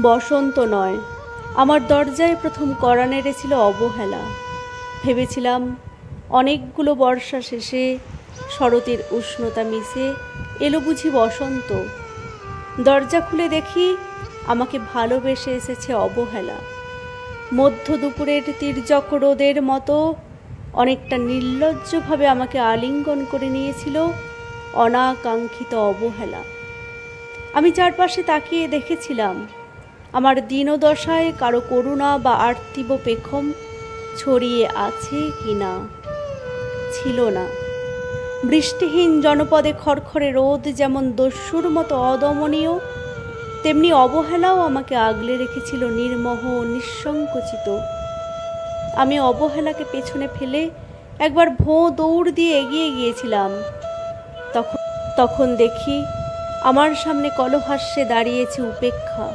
বসন্ত নয়, আমার দরজায় প্রথম কড়া নেড়েছিল অবহেলা। ভেবেছিলাম অনেকগুলো বর্ষা শেষে শরতের উষ্ণতা মিশে এলো বুঝি বসন্ত। দরজা খুলে দেখি আমাকে ভালোবেসে এসেছে অবহেলা। মধ্য দুপুরের তির্যক রোদের মতো অনেকটা নির্লজ্জভাবে আমাকে আলিঙ্গন করে নিয়েছিল অনাকাঙ্ক্ষিত অবহেলা। আমি চারপাশে তাকিয়ে দেখেছিলাম আমার দীনদশায় কারো করুণা বা আর্তিব পেখম ছড়িয়ে আছে কি না। ছিল না। বৃষ্টিহীন জনপদে খড়খড়ে রোদ যেমন দস্যুর মতো অদমনীয়, তেমনি অবহেলাও আমাকে আগলে রেখেছিল নির্মোহ নিঃসংকোচিত। আমি অবহেলাকে পেছনে ফেলে একবার ভোঁ দৌড় দিয়ে এগিয়ে গিয়েছিলাম। তখন দেখি আমার সামনে কলহাস্যে দাঁড়িয়েছে উপেক্ষা।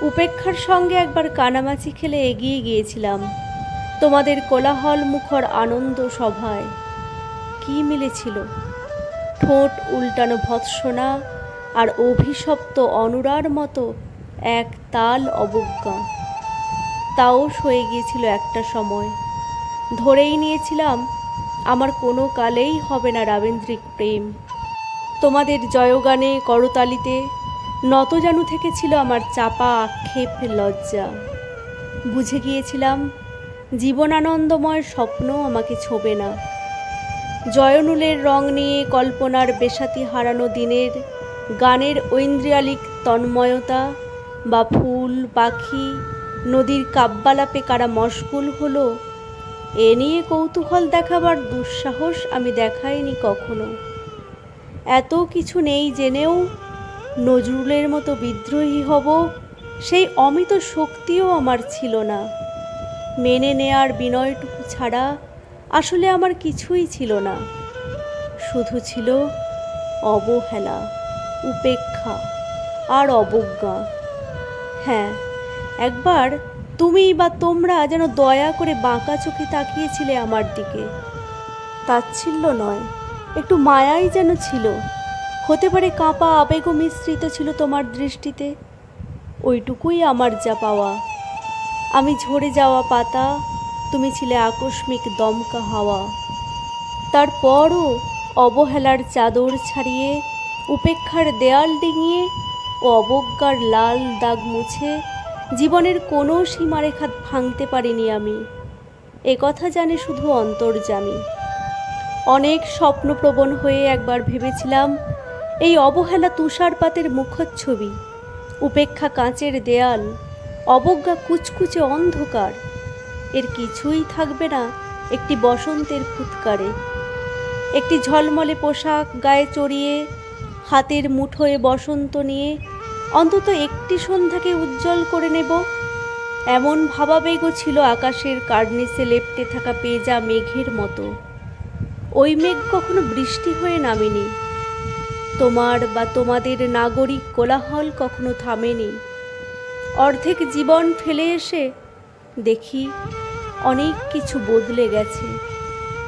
উপেক্ষার সঙ্গে একবার কানামাছি খেলে এগিয়ে গিয়েছিলাম তোমাদের কোলাহল মুখর আনন্দ সভায়। কি মিলেছিল? ঠোঁট উল্টানো ভৎসনা আর অভিশপ্ত অনুরার মতো এক তাল অবজ্ঞা। তাও সয়ে গিয়েছিল একটা সময়। ধরেই নিয়েছিলাম আমার কোনো কালেই হবে না রাবেন্দ্রিক প্রেম। তোমাদের জয়গানে করতালিতে নতজানু থেকেছিল আমার চাপা আক্ষেপ লজ্জা। বুঝে গিয়েছিলাম জীবনানন্দময় স্বপ্ন আমাকে ছোবে না। জয়নুলের রং নিয়ে কল্পনার বেসাতি হারানো দিনের গানের ঐন্দ্রিয়ালিক তন্ময়তা বা ফুল পাখি নদীর কাব্যালাপে কারা মশগুল হলো, এ নিয়ে কৌতূহল দেখাবার দুঃসাহস আমি দেখাইনি কখনো। এত কিছু নেই জেনেও নজরুলের মতো বিদ্রোহী হব সেই অমিত শক্তিও আমার ছিল না। মেনে নেয়ার বিনয়টুকু ছাড়া আসলে আমার কিছুই ছিল না। শুধু ছিল অবহেলা, উপেক্ষা আর অবজ্ঞা। হ্যাঁ, একবার তুমি বা তোমরা যেন দয়া করে বাঁকা চোখে তাকিয়েছিলে আমার দিকে। তাচ্ছিল্য নয়, একটু মায়াই যেন ছিল। হতে পারে কাঁপা আবেগও মিশ্রিত ছিল তোমার দৃষ্টিতে। ওইটুকুই আমার যা পাওয়া। আমি ঝরে যাওয়া পাতা, তুমি ছিলে আকস্মিক দমকা হাওয়া। তারপরও অবহেলার চাদর ছাড়িয়ে, উপেক্ষার দেয়াল ডিঙিয়ে ও অবজ্ঞার লাল দাগ মুছে জীবনের কোনো সীমারেখা ভাঙতে পারিনি আমি। একথা জানে শুধু অন্তর্যামী। অনেক স্বপ্নপ্রবণ হয়ে একবার ভেবেছিলাম এই অবহেলা তুষারপাতের মুখচ্ছবি, উপেক্ষা কাঁচের দেয়াল, অবজ্ঞা কুচকুচে অন্ধকার। এর কিছুই থাকবে না একটি বসন্তের ফুৎকারে। একটি ঝলমলে পোশাক গায়ে চড়িয়ে, হাতের মুঠোয় বসন্ত নিয়ে অন্তত একটি সন্ধ্যাকে উজ্জ্বল করে নেব, এমন ভাবাবেগও ছিল আকাশের কার্নিসে লেপ্টে থাকা পেঁজা মেঘের মতো। ওই মেঘ কখনো বৃষ্টি হয়ে নামেনি। তোমার বা তোমাদের নাগরিক কোলাহল কখনো থামেনি। অর্ধেক জীবন ফেলে এসে দেখি অনেক কিছু বদলে গেছে।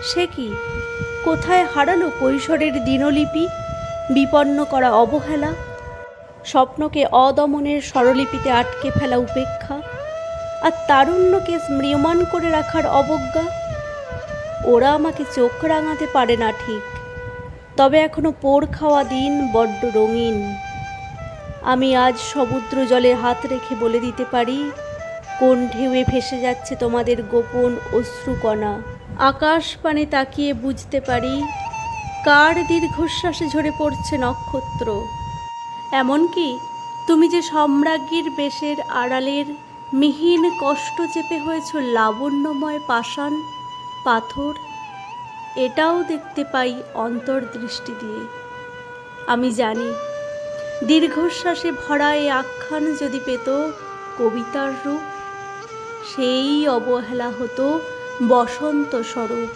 সে কি? কোথায় হারালো কৈশোরের দিনলিপি, বিপন্ন করা অবহেলা, স্বপ্নকে অদমনের স্বরলিপিতে আটকে ফেলা উপেক্ষা, আর তারুণ্যকে ম্রিয়মান করে রাখার অবজ্ঞা? ওরা আমাকে চোখ রাঙাতে পারে না ঠিক, তবে এখনো পোড় খাওয়া দিন বড্ড রঙিন। আমি আজ সমুদ্র জলে হাত রেখে বলে দিতে পারি কোন ঢেউয়ে ভেসে যাচ্ছে তোমাদের গোপন অশ্রুকণা। আকাশ পানে তাকিয়ে বুঝতে পারি কার দীর্ঘশ্বাসে ঝরে পড়ছে নক্ষত্র। এমনকি তুমি যে সম্রাজ্ঞীর বেশের আড়ালের মিহিন কষ্ট চেপে হয়েছ লাবণ্যময় পাষাণ পাথর, এটাও দেখতে পাই অন্তর্দৃষ্টি দিয়ে। আমি জানি দীর্ঘশ্বাসে ভরা এই আখ্যান যদি পেত কবিতার রূপ, সেই অবহেলা হতো বসন্ত স্বরূপ।